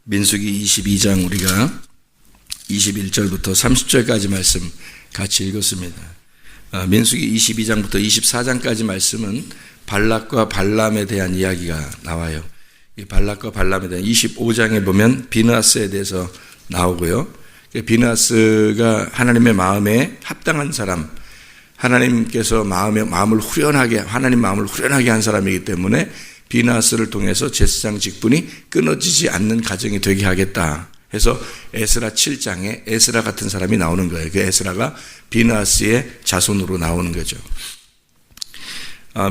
민수기 22장 우리가 21절부터 30절까지 말씀 같이 읽었습니다. 민수기 22장부터 24장까지 말씀은 발락과 발람에 대한 이야기가 나와요. 이 발락과 발람에 대한 25장에 보면 비느하스에 대해서 나오고요. 비느하스가 하나님의 마음에 합당한 사람, 하나님께서 마음을 후련하게, 하나님 마음을 후련하게 한 사람이기 때문에 비느하스를 통해서 제사장 직분이 끊어지지 않는 가정이 되게 하겠다 해서 에스라 7장에 에스라 같은 사람이 나오는 거예요. 그 에스라가 비느하스의 자손으로 나오는 거죠.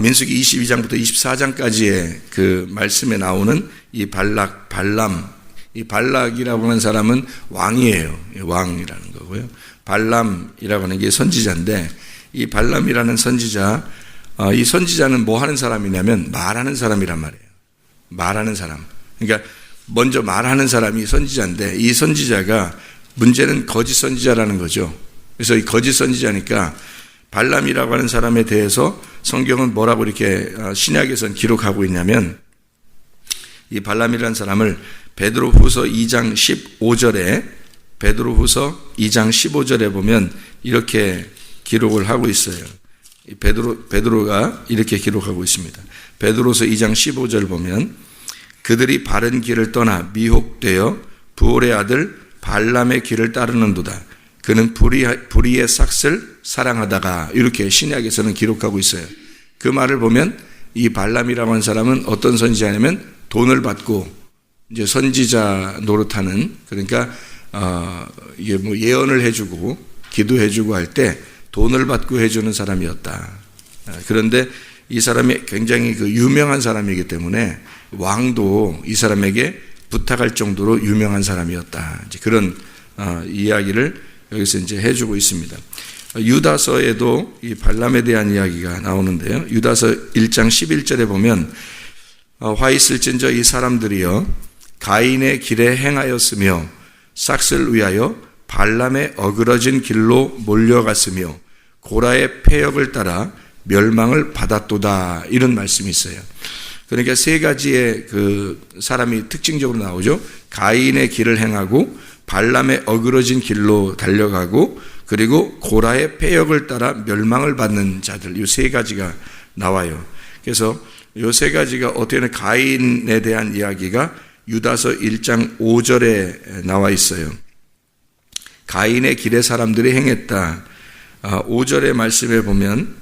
민수기 22장부터 24장까지의 그 말씀에 나오는 이 발락, 발람, 이 발락이라고 하는 사람은 왕이에요. 왕이라는 거고요. 발람이라고 하는 게 선지자인데, 이 발람이라는 선지자, 이 선지자는 뭐 하는 사람이냐면 말하는 사람이란 말이에요. 말하는 사람. 그러니까 먼저 말하는 사람이 선지자인데, 이 선지자가 문제는 거짓 선지자라는 거죠. 그래서 이 거짓 선지자니까 발람이라고 하는 사람에 대해서 성경은 뭐라고 이렇게 신약에서는 기록하고 있냐면, 이 발람이라는 사람을 베드로후서 2장 15절에 베드로후서 2장 15절에 보면 이렇게 기록을 하고 있어요. 베드로가 이렇게 기록하고 있습니다. 베드로서 2장 15절 보면 그들이 바른 길을 떠나 미혹되어 부올의 아들 발람의 길을 따르는도다. 그는 불의의 삭슬 사랑하다가, 이렇게 신약에서는 기록하고 있어요. 그 말을 보면 이 발람이라고 하는 사람은 어떤 선지자냐면 돈을 받고 이제 선지자 노릇하는, 그러니까 이게 뭐 예언을 해주고 기도해주고 할 때 돈을 받고 해주는 사람이었다. 그런데 이 사람이 굉장히 그 유명한 사람이기 때문에 왕도 이 사람에게 부탁할 정도로 유명한 사람이었다. 이제 그런 이야기를 여기서 이제 해주고 있습니다. 유다서에도 이 발람에 대한 이야기가 나오는데요. 유다서 1장 11절에 보면 화 있을진저 이 사람들이여 가인의 길에 행하였으며 삭슬 위하여 발람의 어그러진 길로 몰려갔으며 고라의 패역을 따라 멸망을 받았도다, 이런 말씀이 있어요. 그러니까 세 가지의 그 사람이 특징적으로 나오죠. 가인의 길을 행하고 발람의 어그러진 길로 달려가고 그리고 고라의 패역을 따라 멸망을 받는 자들, 이 세 가지가 나와요. 그래서 이 세 가지가 어떻게 보면 가인에 대한 이야기가 유다서 1장 5절에 나와 있어요. 가인의 길에 사람들이 행했다. 5절의 말씀에 보면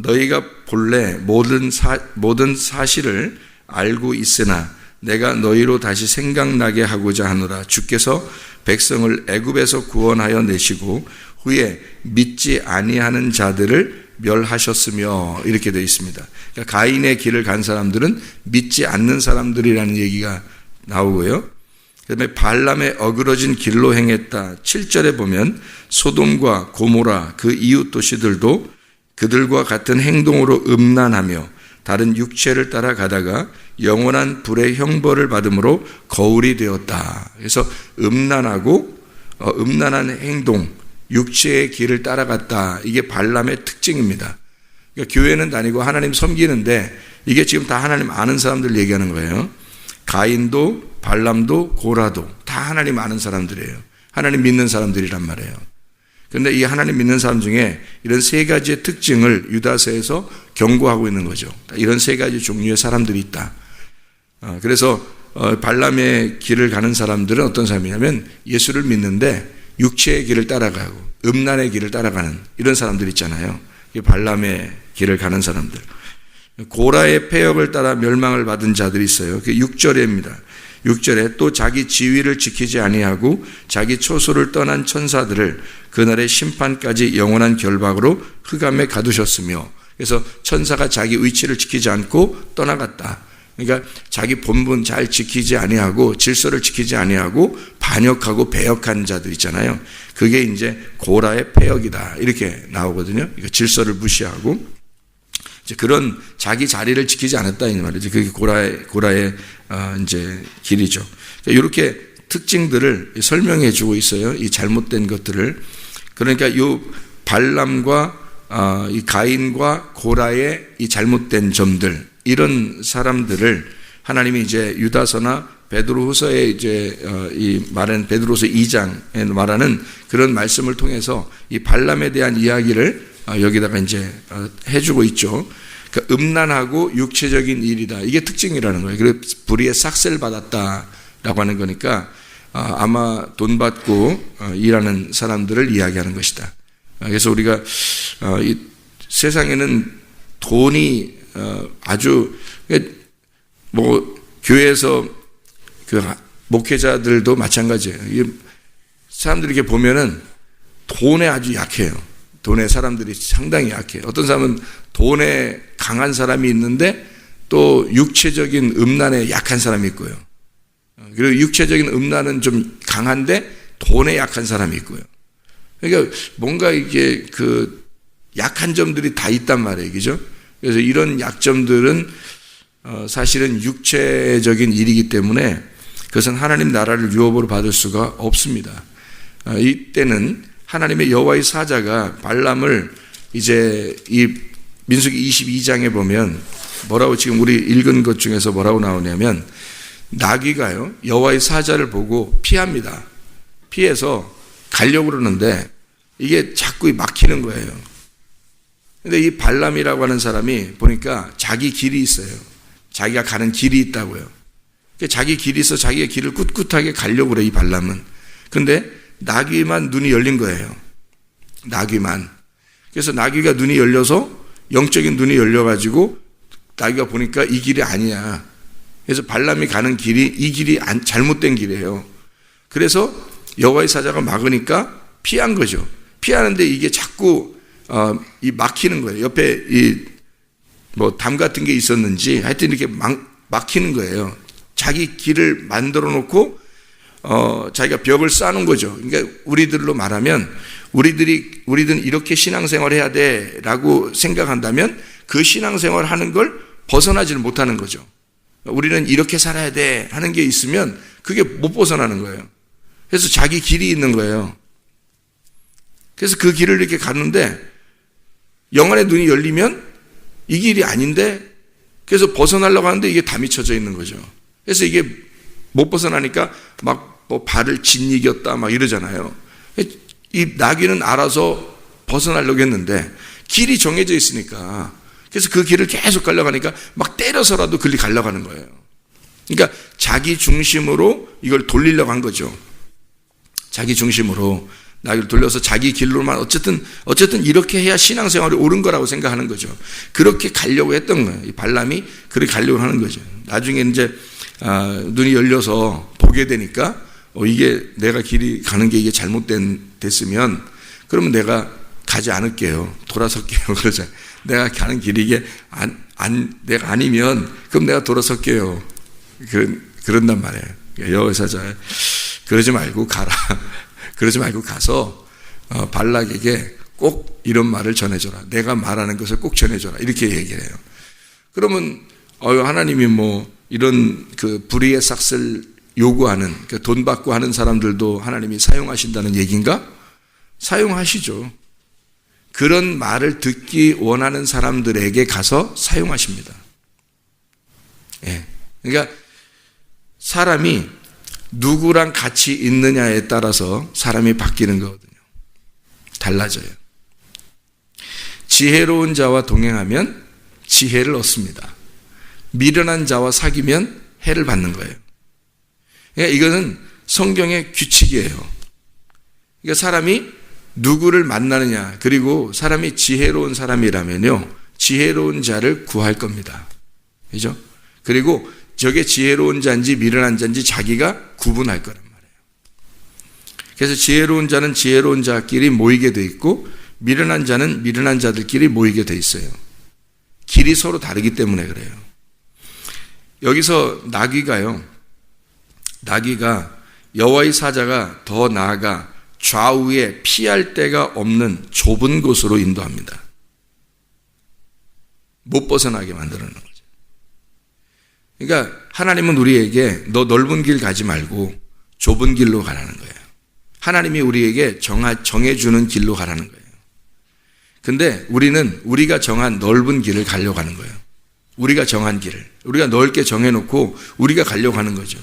너희가 본래 모든 사실을 알고 있으나 내가 너희로 다시 생각나게 하고자 하노라. 주께서 백성을 애굽에서 구원하여 내시고 후에 믿지 아니하는 자들을 멸하셨으며, 이렇게 되어 있습니다. 그러니까 가인의 길을 간 사람들은 믿지 않는 사람들이라는 얘기가 나오고요. 그 다음에 발람의 어그러진 길로 행했다. 7절에 보면 소돔과 고모라 그 이웃 도시들도 그들과 같은 행동으로 음란하며 다른 육체를 따라가다가 영원한 불의 형벌을 받음으로 거울이 되었다. 그래서 음란하고 음란한 행동, 육체의 길을 따라갔다. 이게 발람의 특징입니다. 그러니까 교회는 다니고 하나님 섬기는데 이게 지금 다 하나님 아는 사람들 얘기하는 거예요. 가인도 발람도 고라도 다 하나님 아는 사람들이에요. 하나님 믿는 사람들이란 말이에요. 그런데 이 하나님 믿는 사람 중에 이런 세 가지의 특징을 유다서에서 경고하고 있는 거죠. 이런 세 가지 종류의 사람들이 있다. 그래서 발람의 길을 가는 사람들은 어떤 사람이냐면 예수를 믿는데 육체의 길을 따라가고 음란의 길을 따라가는 이런 사람들 있잖아요. 발람의 길을 가는 사람들. 고라의 패역을 따라 멸망을 받은 자들이 있어요. 그게 6절입니다. 6절에 또 자기 지위를 지키지 아니하고 자기 초소를 떠난 천사들을 그날의 심판까지 영원한 결박으로 흑암에 가두셨으며, 그래서 천사가 자기 위치를 지키지 않고 떠나갔다. 그러니까 자기 본분 잘 지키지 아니하고 질서를 지키지 아니하고 반역하고 배역한 자들 있잖아요. 그게 이제 고라의 패역이다, 이렇게 나오거든요. 질서를 무시하고 이제 그런 자기 자리를 지키지 않았다, 이 말이죠. 그게 고라의 이제 길이죠. 이렇게 특징들을 설명해 주고 있어요. 이 잘못된 것들을. 그러니까 이 발람과 이 가인과 고라의 이 잘못된 점들, 이런 사람들을 하나님이 이제 유다서나 베드로후서에 이제 이 말은 베드로후서 2장에 말하는 그런 말씀을 통해서 이 발람에 대한 이야기를 여기다가 이제 해주고 있죠. 그러니까 음란하고 육체적인 일이다. 이게 특징이라는 거예요. 그래서 불의의 삭세를 받았다라고 하는 거니까 아마 돈 받고 일하는 사람들을 이야기하는 것이다. 그래서 우리가 이 세상에는 돈이 아주 뭐 교회에서 그 목회자들도 마찬가지예요. 사람들이 이렇게 보면은 돈에 아주 약해요. 돈에 사람들이 상당히 약해요. 어떤 사람은 돈에 강한 사람이 있는데 또 육체적인 음란에 약한 사람이 있고요. 그리고 육체적인 음란은 좀 강한데 돈에 약한 사람이 있고요. 그러니까 뭔가 이게 그 약한 점들이 다 있단 말이에요. 그죠? 그래서 이런 약점들은 사실은 육체적인 일이기 때문에 그것은 하나님 나라를 유업으로 받을 수가 없습니다. 이때는 하나님의 여호와의 사자가 발람을 이제 이 민수기 22장에 보면 뭐라고 지금 우리 읽은 것 중에서 뭐라고 나오냐면 나귀가요 여호와의 사자를 보고 피합니다. 피해서 가려고 그러는데 이게 자꾸 막히는 거예요. 근데 이 발람이라고 하는 사람이 보니까 자기 길이 있어요. 자기가 가는 길이 있다고요. 자기 길이 있어 자기의 길을 꿋꿋하게 가려고 그래 이 발람은. 근데 나귀만 눈이 열린 거예요. 나귀만. 그래서 나귀가 눈이 열려서 영적인 눈이 열려가지고 나귀가 보니까 이 길이 아니야. 그래서 발람이 가는 길이 이 길이 잘못된 길이에요. 그래서 여호와의 사자가 막으니까 피한 거죠. 피하는데 이게 자꾸 이 막히는 거예요. 옆에 이 뭐 담 같은 게 있었는지 하여튼 이렇게 막히는 거예요. 자기 길을 만들어 놓고 자기가 벽을 쌓는 거죠. 그러니까 우리들로 말하면 우리들은 이렇게 신앙생활 해야 돼라고 생각한다면 그 신앙생활 하는 걸 벗어나지를 못하는 거죠. 우리는 이렇게 살아야 돼 하는 게 있으면 그게 못 벗어나는 거예요. 그래서 자기 길이 있는 거예요. 그래서 그 길을 이렇게 갔는데 영안의 눈이 열리면 이 길이 아닌데 그래서 벗어나려고 하는데 이게 다 미쳐져 있는 거죠. 그래서 이게 못 벗어나니까 막 뭐 발을 짓이겼다 막 이러잖아요. 이 나귀는 알아서 벗어나려고 했는데 길이 정해져 있으니까 그래서 그 길을 계속 가려가니까 막 때려서라도 그리 가려가는 거예요. 그러니까 자기 중심으로 이걸 돌리려고 한 거죠. 자기 중심으로 나귀를 돌려서 자기 길로만 어쨌든 이렇게 해야 신앙생활이 옳은 거라고 생각하는 거죠. 그렇게 가려고 했던 거예요. 이 발람이 그렇게 가려고 하는 거죠. 나중에 이제 눈이 열려서 보게 되니까 이게 내가 길이 가는 게 이게 됐으면 그러면 내가 가지 않을게요. 돌아설게요. 그러죠. 내가 가는 길이 이게 내가 아니면 그럼 내가 돌아설게요. 그런단 말이에요. 여호와 사자 그러지 말고 가라. 그러지 말고 가서 발락에게 꼭 이런 말을 전해줘라. 내가 말하는 것을 꼭 전해줘라. 이렇게 얘기를 해요. 그러면 하나님이 뭐 이런 그 불의의 삭슬 요구하는 돈 받고 하는 사람들도 하나님이 사용하신다는 얘기인가? 사용하시죠. 그런 말을 듣기 원하는 사람들에게 가서 사용하십니다. 예. 그러니까 사람이 누구랑 같이 있느냐에 따라서 사람이 바뀌는 거거든요. 달라져요. 지혜로운 자와 동행하면 지혜를 얻습니다. 미련한 자와 사귀면 해를 받는 거예요. 그러니까 이거는 성경의 규칙이에요. 그러니까 사람이 누구를 만나느냐, 그리고 사람이 지혜로운 사람이라면요, 지혜로운 자를 구할 겁니다. 그죠? 그리고 저게 지혜로운 자인지 미련한 자인지 자기가 구분할 거란 말이에요. 그래서 지혜로운 자는 지혜로운 자끼리 모이게 돼 있고 미련한 자는 미련한 자들끼리 모이게 돼 있어요. 길이 서로 다르기 때문에 그래요. 여기서 나귀가 여호와의 사자가 더 나아가 좌우에 피할 데가 없는 좁은 곳으로 인도합니다. 못 벗어나게 만드는 거죠. 그러니까 하나님은 우리에게 너 넓은 길 가지 말고 좁은 길로 가라는 거예요. 하나님이 우리에게 정해주는 길로 가라는 거예요. 근데 우리는 우리가 정한 넓은 길을 가려고 하는 거예요. 우리가 정한 길을. 우리가 넓게 정해놓고 우리가 가려고 하는 거죠.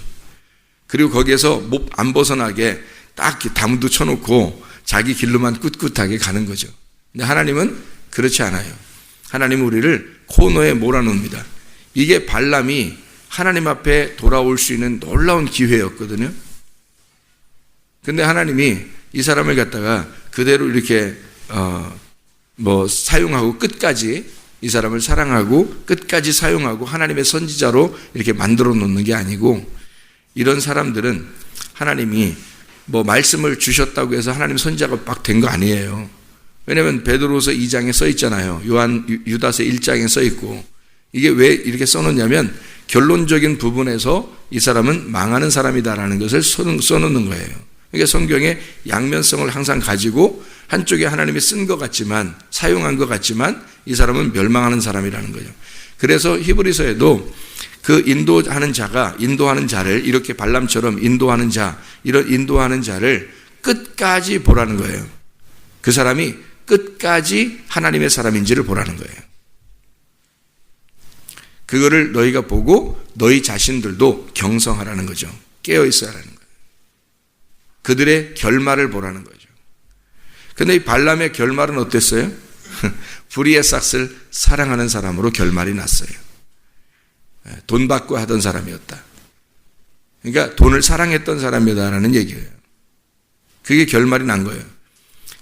그리고 거기에서 못 안 벗어나게 딱 담도 쳐놓고 자기 길로만 꿋꿋하게 가는 거죠. 근데 하나님은 그렇지 않아요. 하나님은 우리를 코너에 몰아놓습니다. 이게 발람이 하나님 앞에 돌아올 수 있는 놀라운 기회였거든요. 근데 하나님이 이 사람을 갖다가 그대로 이렇게 사용하고 끝까지 이 사람을 사랑하고 끝까지 사용하고 하나님의 선지자로 이렇게 만들어 놓는 게 아니고, 이런 사람들은 하나님이 말씀을 주셨다고 해서 하나님 선지자가 막 된 거 아니에요. 왜냐하면 베드로서 2장에 써 있잖아요. 유다서 1장에 써 있고. 이게 왜 이렇게 써놓냐면 결론적인 부분에서 이 사람은 망하는 사람이다라는 것을 써놓는 거예요. 그러니까 성경에 양면성을 항상 가지고 한쪽에 하나님이 쓴 것 같지만, 사용한 것 같지만 이 사람은 멸망하는 사람이라는 거죠. 그래서 히브리서에도 그 인도하는 자를 이렇게 발람처럼 인도하는 자, 이런 인도하는 자를 끝까지 보라는 거예요. 그 사람이 끝까지 하나님의 사람인지를 보라는 거예요. 그거를 너희가 보고 너희 자신들도 경성하라는 거죠. 깨어 있어야 하는 거예요. 그들의 결말을 보라는 거죠. 근데 이 발람의 결말은 어땠어요? 불의의 싹을 사랑하는 사람으로 결말이 났어요. 돈 받고 하던 사람이었다. 그러니까 돈을 사랑했던 사람이다라는 얘기예요. 그게 결말이 난 거예요.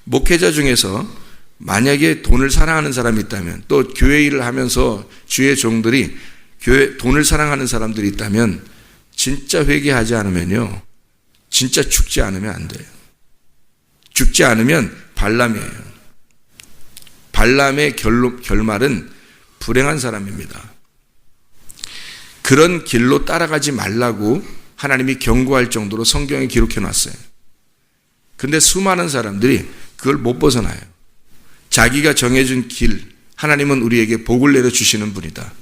목회자 중에서 만약에 돈을 사랑하는 사람이 있다면, 또 교회 일을 하면서 주의 종들이 돈을 사랑하는 사람들이 있다면, 진짜 회개하지 않으면요, 진짜 죽지 않으면 안 돼요. 죽지 않으면 발람이에요. 발람의 결말은 불행한 사람입니다. 그런 길로 따라가지 말라고 하나님이 경고할 정도로 성경에 기록해 놨어요. 근데 수많은 사람들이 그걸 못 벗어나요. 자기가 정해준 길, 하나님은 우리에게 복을 내려주시는 분이다.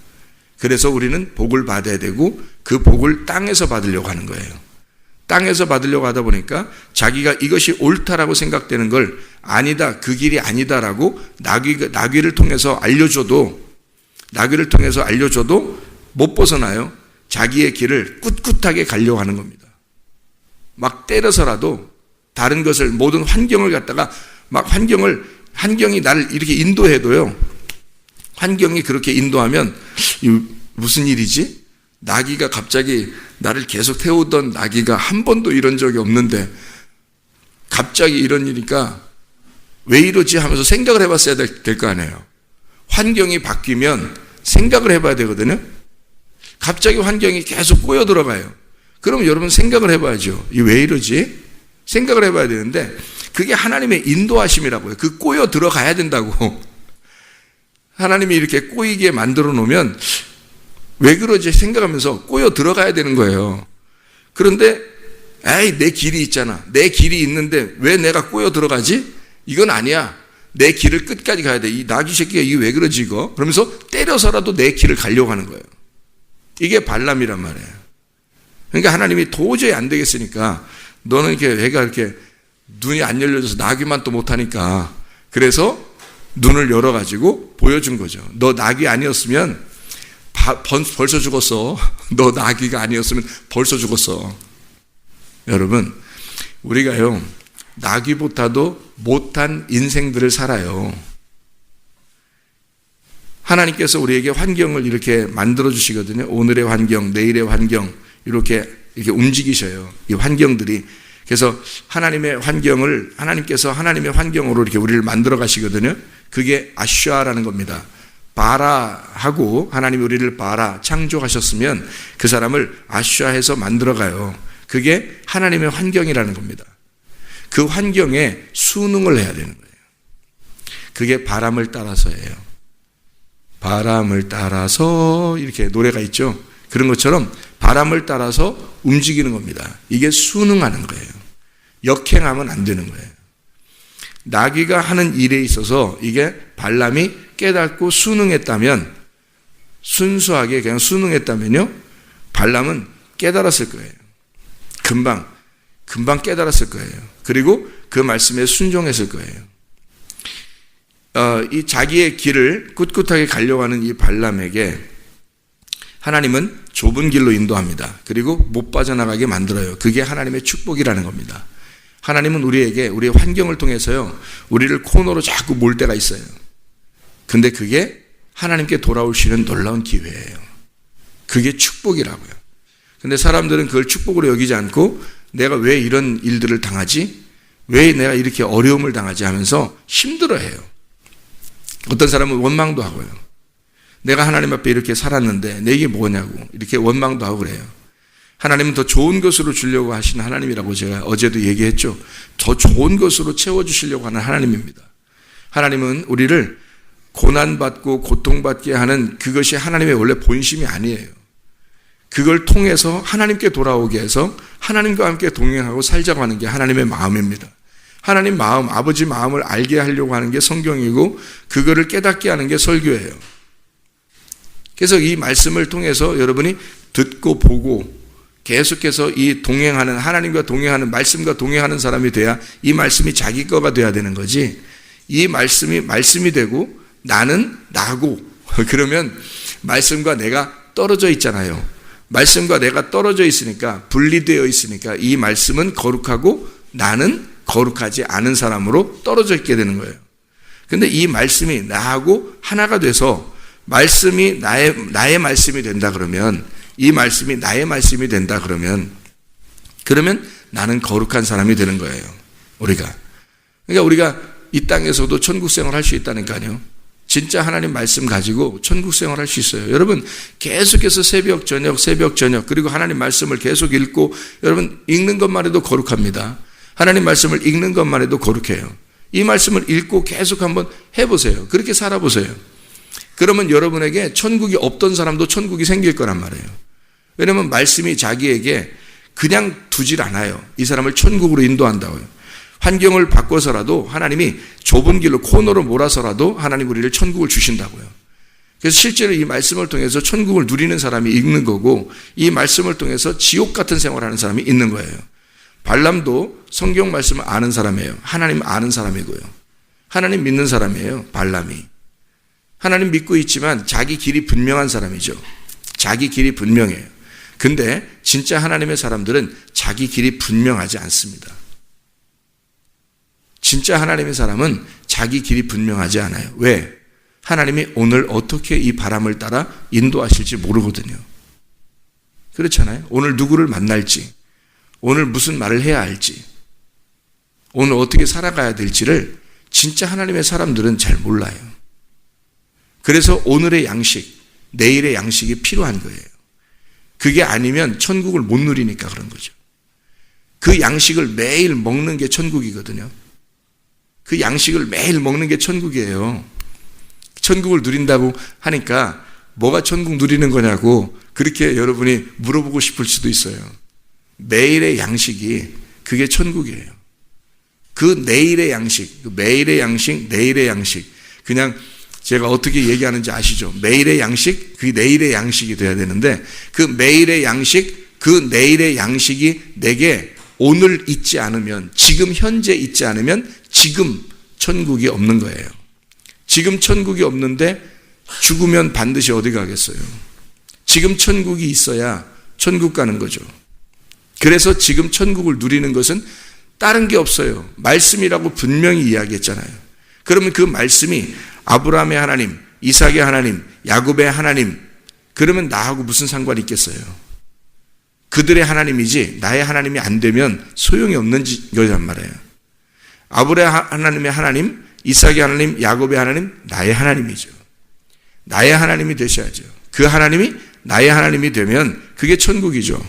그래서 우리는 복을 받아야 되고 그 복을 땅에서 받으려고 하는 거예요. 땅에서 받으려고 하다 보니까 자기가 이것이 옳다라고 생각되는 걸 아니다, 그 길이 아니다라고 나귀를 통해서 알려줘도 못 벗어나요. 자기의 길을 꿋꿋하게 가려고 하는 겁니다. 막 때려서라도 다른 것을, 모든 환경을 갖다가 막 환경이 나를 이렇게 인도해도요, 환경이 그렇게 인도하면 무슨 일이지? 나귀가 갑자기 나를 계속 태우던 나귀가 한 번도 이런 적이 없는데 갑자기 이런 일이니까 왜 이러지 하면서 생각을 해봤어야 될 거 아니에요. 환경이 바뀌면 생각을 해봐야 되거든요. 갑자기 환경이 계속 꼬여 들어가요. 그럼 여러분 생각을 해봐야죠. 이 왜 이러지? 생각을 해봐야 되는데 그게 하나님의 인도하심이라고요. 그 꼬여 들어가야 된다고. 하나님이 이렇게 꼬이게 만들어 놓으면 왜 그러지 생각하면서 꼬여 들어가야 되는 거예요. 그런데 내 길이 있잖아. 내 길이 있는데 왜 내가 꼬여 들어가지? 이건 아니야. 내 길을 끝까지 가야 돼. 이 나귀 새끼가 이게 왜 그러지 이거? 그러면서 때려서라도 내 길을 가려고 하는 거예요. 이게 발람이란 말이에요. 그러니까 하나님이 도저히 안 되겠으니까 너는 애가 이렇게 눈이 안 열려져서 나귀만 또 못하니까 그래서 눈을 열어가지고 보여준 거죠. 너 나귀 아니었으면 벌써 죽었어. 너 나귀가 아니었으면 벌써 죽었어. 여러분, 우리가요, 나귀보다도 못한 인생들을 살아요. 하나님께서 우리에게 환경을 이렇게 만들어 주시거든요. 오늘의 환경, 내일의 환경, 이렇게 움직이셔요. 이 환경들이. 그래서 하나님께서 하나님의 환경으로 이렇게 우리를 만들어 가시거든요. 그게 아슈아라는 겁니다. 바라하고 하나님이 우리를 바라 창조하셨으면 그 사람을 아슈아해서 만들어 가요. 그게 하나님의 환경이라는 겁니다. 그 환경에 순응을 해야 되는 거예요. 그게 바람을 따라서예요. 바람을 따라서 이렇게 노래가 있죠. 그런 것처럼 바람을 따라서 움직이는 겁니다. 이게 순응하는 거예요. 역행하면 안 되는 거예요. 나귀가 하는 일에 있어서 이게 발람이 깨닫고 순응했다면, 순수하게 그냥 순응했다면요, 발람은 깨달았을 거예요. 금방 깨달았을 거예요. 그리고 그 말씀에 순종했을 거예요. 이 자기의 길을 꿋꿋하게 가려고 하는 이 발람에게 하나님은 좁은 길로 인도합니다. 그리고 못 빠져나가게 만들어요. 그게 하나님의 축복이라는 겁니다. 하나님은 우리에게 우리의 환경을 통해서요, 우리를 코너로 자꾸 몰 때가 있어요. 근데 그게 하나님께 돌아올 수 있는 놀라운 기회예요. 그게 축복이라고요. 근데 사람들은 그걸 축복으로 여기지 않고 내가 왜 이런 일들을 당하지? 왜 내가 이렇게 어려움을 당하지 하면서 힘들어해요. 어떤 사람은 원망도 하고요. 내가 하나님 앞에 이렇게 살았는데 내게 뭐냐고 이렇게 원망도 하고 그래요. 하나님은 더 좋은 것으로 주려고 하시는 하나님이라고 제가 어제도 얘기했죠. 더 좋은 것으로 채워주시려고 하는 하나님입니다. 하나님은 우리를 고난받고 고통받게 하는 그것이 하나님의 원래 본심이 아니에요. 그걸 통해서 하나님께 돌아오게 해서 하나님과 함께 동행하고 살자고 하는 게 하나님의 마음입니다. 하나님 마음, 아버지 마음을 알게 하려고 하는 게 성경이고 그거를 깨닫게 하는 게 설교예요. 그래서 이 말씀을 통해서 여러분이 듣고 보고 계속해서 이 동행하는, 하나님과 동행하는, 말씀과 동행하는 사람이 돼야 이 말씀이 자기 거가 돼야 되는 거지. 이 말씀이 되고 나는 나고 그러면 말씀과 내가 떨어져 있잖아요. 말씀과 내가 떨어져 있으니까, 분리되어 있으니까 이 말씀은 거룩하고 나는 거룩하지 않은 사람으로 떨어져 있게 되는 거예요. 근데 이 말씀이 나하고 하나가 돼서 말씀이 나의 말씀이 된다 그러면, 이 말씀이 나의 말씀이 된다 그러면 나는 거룩한 사람이 되는 거예요. 우리가. 그러니까 우리가 이 땅에서도 천국 생활 할 수 있다니까요. 진짜 하나님 말씀 가지고 천국 생활 할 수 있어요. 여러분 계속해서 새벽 저녁 그리고 하나님 말씀을 계속 읽고, 여러분 읽는 것만 해도 거룩합니다. 하나님 말씀을 읽는 것만 해도 거룩해요. 이 말씀을 읽고 계속 한번 해보세요. 그렇게 살아보세요. 그러면 여러분에게 천국이 없던 사람도 천국이 생길 거란 말이에요. 왜냐하면 말씀이 자기에게 그냥 두질 않아요. 이 사람을 천국으로 인도한다고요. 환경을 바꿔서라도 하나님이 좁은 길로 코너로 몰아서라도 하나님 우리를 천국을 주신다고요. 그래서 실제로 이 말씀을 통해서 천국을 누리는 사람이 있는 거고, 이 말씀을 통해서 지옥 같은 생활을 하는 사람이 있는 거예요. 발람도 성경 말씀을 아는 사람이에요. 하나님 아는 사람이고요. 하나님 믿는 사람이에요. 발람이. 하나님 믿고 있지만 자기 길이 분명한 사람이죠. 자기 길이 분명해요. 근데 진짜 하나님의 사람들은 자기 길이 분명하지 않습니다. 진짜 하나님의 사람은 자기 길이 분명하지 않아요. 왜? 하나님이 오늘 어떻게 이 바람을 따라 인도하실지 모르거든요. 그렇잖아요. 오늘 누구를 만날지, 오늘 무슨 말을 해야 할지, 오늘 어떻게 살아가야 될지를 진짜 하나님의 사람들은 잘 몰라요. 그래서 오늘의 양식, 내일의 양식이 필요한 거예요. 그게 아니면 천국을 못 누리니까 그런 거죠. 그 양식을 매일 먹는 게 천국이거든요. 그 양식을 매일 먹는 게 천국이에요. 천국을 누린다고 하니까 뭐가 천국 누리는 거냐고 그렇게 여러분이 물어보고 싶을 수도 있어요. 매일의 양식이 그게 천국이에요. 그 내일의 양식, 매일의 양식, 내일의 양식, 그냥 제가 어떻게 얘기하는지 아시죠? 매일의 양식, 그게 내일의 양식이 돼야 되는데, 그 매일의 양식, 그 내일의 양식이 내게 오늘 있지 않으면, 지금 현재 있지 않으면 지금 천국이 없는 거예요. 지금 천국이 없는데 죽으면 반드시 어디 가겠어요? 지금 천국이 있어야 천국 가는 거죠. 그래서 지금 천국을 누리는 것은 다른 게 없어요. 말씀이라고 분명히 이야기했잖아요. 그러면 그 말씀이 아브라함의 하나님, 이삭의 하나님, 야곱의 하나님, 그러면 나하고 무슨 상관이 있겠어요? 그들의 하나님이지 나의 하나님이 안 되면 소용이 없는 거란 말이에요. 아브라함 하나님의 하나님, 이삭의 하나님, 야곱의 하나님, 나의 하나님이죠. 나의 하나님이 되셔야죠. 그 하나님이 나의 하나님이 되면 그게 천국이죠.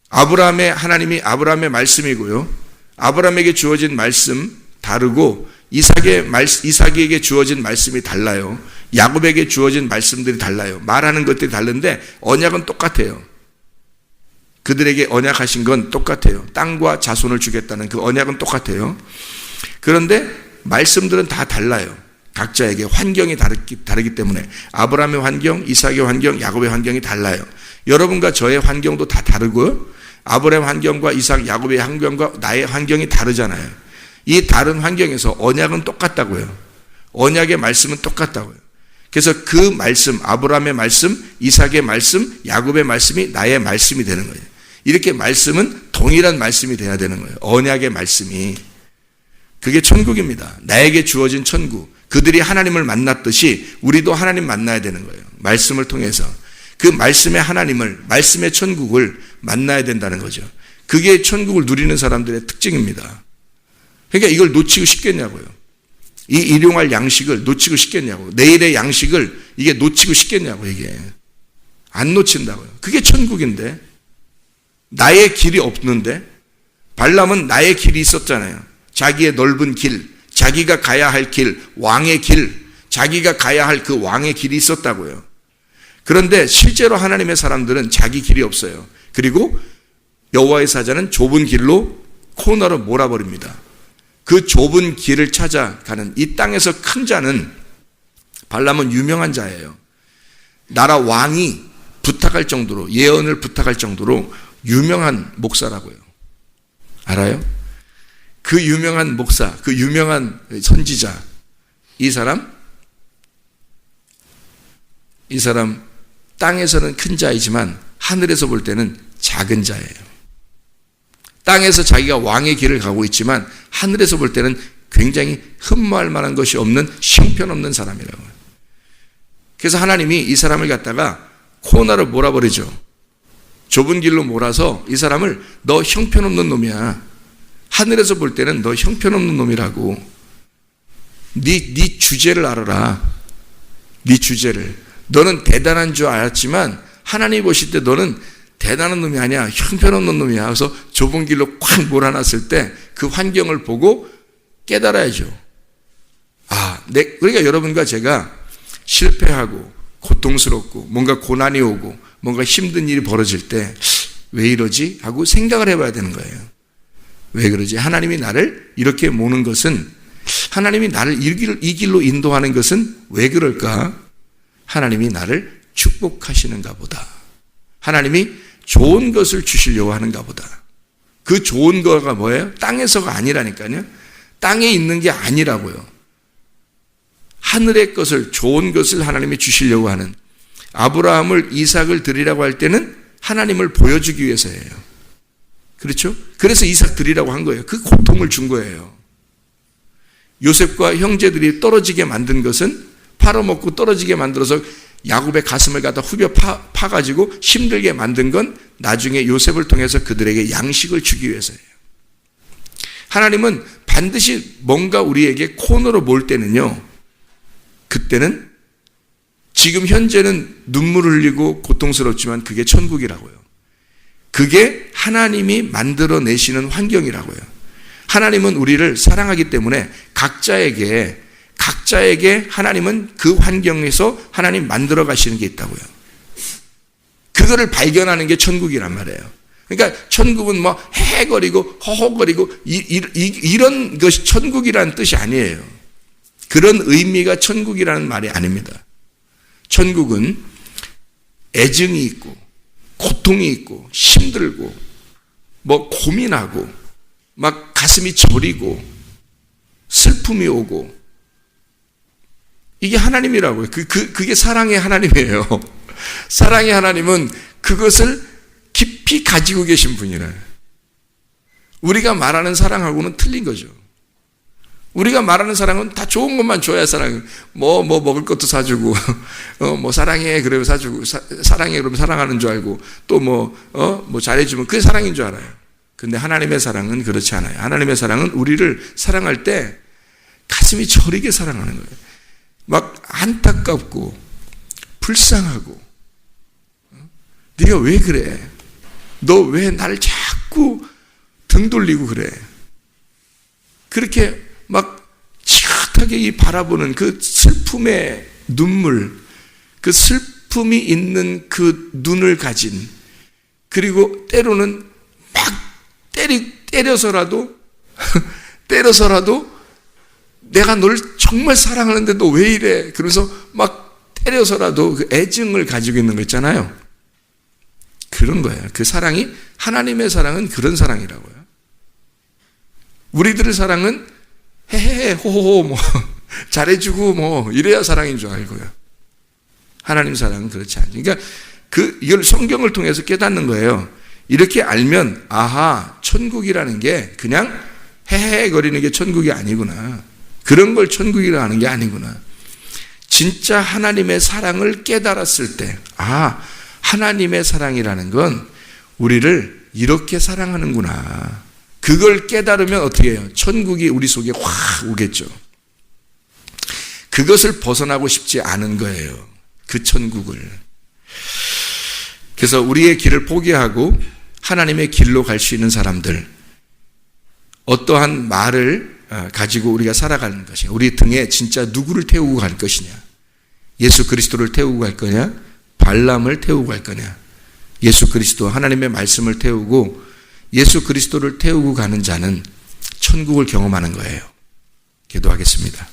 아브라함의 하나님이 아브라함의 말씀이고요. 아브라함에게 주어진 말씀 다르고, 이삭에게 주어진 말씀이 달라요. 야곱에게 주어진 말씀들이 달라요. 말하는 것들이 다른데 언약은 똑같아요. 그들에게 언약하신 건 똑같아요. 땅과 자손을 주겠다는 그 언약은 똑같아요. 그런데 말씀들은 다 달라요. 각자에게 환경이 다르기 때문에 아브라함의 환경, 이삭의 환경, 야곱의 환경이 달라요. 여러분과 저의 환경도 다 다르고요. 아브라함 환경과 이삭, 야곱의 환경과 나의 환경이 다르잖아요. 이 다른 환경에서 언약은 똑같다고요. 언약의 말씀은 똑같다고요. 그래서 그 말씀, 아브라함의 말씀, 이삭의 말씀, 야곱의 말씀이 나의 말씀이 되는 거예요. 이렇게 말씀은 동일한 말씀이 돼야 되는 거예요. 언약의 말씀이. 그게 천국입니다. 나에게 주어진 천국. 그들이 하나님을 만났듯이 우리도 하나님 만나야 되는 거예요. 말씀을 통해서. 그 말씀의 하나님을, 말씀의 천국을 만나야 된다는 거죠. 그게 천국을 누리는 사람들의 특징입니다. 그러니까 이걸 놓치고 싶겠냐고요. 이 일용할 양식을 놓치고 싶겠냐고. 내일의 양식을 이게 놓치고 싶겠냐고, 이게. 안 놓친다고요. 그게 천국인데. 나의 길이 없는데. 발람은 나의 길이 있었잖아요. 자기의 넓은 길, 자기가 가야 할 길, 왕의 길, 자기가 가야 할 그 왕의 길이 있었다고요. 그런데 실제로 하나님의 사람들은 자기 길이 없어요. 그리고 여호와의 사자는 좁은 길로 코너로 몰아버립니다. 그 좁은 길을 찾아가는 이 땅에서 큰 자는 발람은 유명한 자예요. 나라 왕이 부탁할 정도로, 예언을 부탁할 정도로 유명한 목사라고요. 알아요? 그 유명한 목사, 그 유명한 선지자, 이 사람 땅에서는 큰 자이지만 하늘에서 볼 때는 작은 자예요. 땅에서 자기가 왕의 길을 가고 있지만 하늘에서 볼 때는 굉장히 흠모할 만한 것이 없는 형편없는 사람이라고요. 그래서 하나님이 이 사람을 갖다가 코너로 몰아버리죠. 좁은 길로 몰아서 이 사람을 너 형편없는 놈이야. 하늘에서 볼 때는 너 형편없는 놈이라고. 네 주제를 알아라. 네 주제를. 너는 대단한 줄 알았지만 하나님이 보실 때 너는 대단한 놈이 아니야. 형편없는 놈이야. 그래서 좁은 길로 콱 몰아놨을 때 그 환경을 보고 깨달아야죠. 그러니까 여러분과 제가 실패하고 고통스럽고 뭔가 고난이 오고 뭔가 힘든 일이 벌어질 때 왜 이러지? 하고 생각을 해봐야 되는 거예요. 왜 그러지? 하나님이 나를 이렇게 모는 것은, 하나님이 나를 이 길로 인도하는 것은 왜 그럴까? 하나님이 나를 축복하시는가 보다. 하나님이 좋은 것을 주시려고 하는가 보다. 그 좋은 거가 뭐예요? 땅에서가 아니라니까요. 땅에 있는 게 아니라고요. 하늘의 것을, 좋은 것을 하나님이 주시려고 하는. 아브라함을 이삭을 드리라고 할 때는 하나님을 보여주기 위해서예요. 그렇죠? 그래서 이삭 드리라고 한 거예요. 그 고통을 준 거예요. 요셉과 형제들이 떨어지게 만든 것은, 팔아먹고 떨어지게 만들어서 야곱의 가슴을 갖다 후벼 파가지고 힘들게 만든 건 나중에 요셉을 통해서 그들에게 양식을 주기 위해서예요. 하나님은 반드시 뭔가 우리에게 코너로 몰 때는요, 그때는 지금 현재는 눈물을 흘리고 고통스럽지만 그게 천국이라고요. 그게 하나님이 만들어내시는 환경이라고요. 하나님은 우리를 사랑하기 때문에 각자에게 하나님은 그 환경에서 하나님 만들어 가시는 게 있다고요. 그거를 발견하는 게 천국이란 말이에요. 그러니까 천국은 뭐 헤헤거리고 허허거리고 이런 것이 천국이라는 뜻이 아니에요. 그런 의미가 천국이라는 말이 아닙니다. 천국은 애증이 있고 고통이 있고 힘들고 뭐 고민하고 막 가슴이 저리고 슬픔이 오고, 이게 하나님이라고요. 그게 사랑의 하나님이에요. 사랑의 하나님은 그것을 깊이 가지고 계신 분이래요. 우리가 말하는 사랑하고는 틀린 거죠. 우리가 말하는 사랑은 다 좋은 것만 줘야 사랑. 뭐 먹을 것도 사주고, 뭐 사랑해 그러면 사주고, 사랑해 그러면 사랑하는 줄 알고, 또 뭐 잘해주면 그게 사랑인 줄 알아요. 근데 하나님의 사랑은 그렇지 않아요. 하나님의 사랑은 우리를 사랑할 때 가슴이 저리게 사랑하는 거예요. 막 안타깝고 불쌍하고, 네가 왜 그래? 너 왜 나를 자꾸 등 돌리고 그래? 그렇게 막 지긋하게 이 바라보는 그 슬픔의 눈물, 그 슬픔이 있는 그 눈을 가진, 그리고 때로는 막 때려서라도 내가 널 정말 사랑하는데 너 왜 이래? 그러면서 막 때려서라도 그 애증을 가지고 있는 거 있잖아요. 그런 거예요. 그 사랑이, 하나님의 사랑은 그런 사랑이라고요. 우리들의 사랑은 헤헤헤 호호호 뭐 잘해주고 뭐 이래야 사랑인 줄 알고요. 하나님 사랑은 그렇지 않죠. 그러니까 이걸 성경을 통해서 깨닫는 거예요. 이렇게 알면 아하, 천국이라는 게 그냥 헤헤거리는 게 천국이 아니구나. 그런 걸 천국이라 하는 게 아니구나. 진짜 하나님의 사랑을 깨달았을 때, 하나님의 사랑이라는 건 우리를 이렇게 사랑하는구나. 그걸 깨달으면 어떻게 해요? 천국이 우리 속에 확 오겠죠. 그것을 벗어나고 싶지 않은 거예요. 그 천국을. 그래서 우리의 길을 포기하고 하나님의 길로 갈 수 있는 사람들, 어떠한 말을 가지고 우리가 살아가는 것이냐, 우리 등에 진짜 누구를 태우고 갈 것이냐, 예수 그리스도를 태우고 갈 거냐, 발람을 태우고 갈 거냐. 예수 그리스도, 하나님의 말씀을 태우고 예수 그리스도를 태우고 가는 자는 천국을 경험하는 거예요. 기도하겠습니다.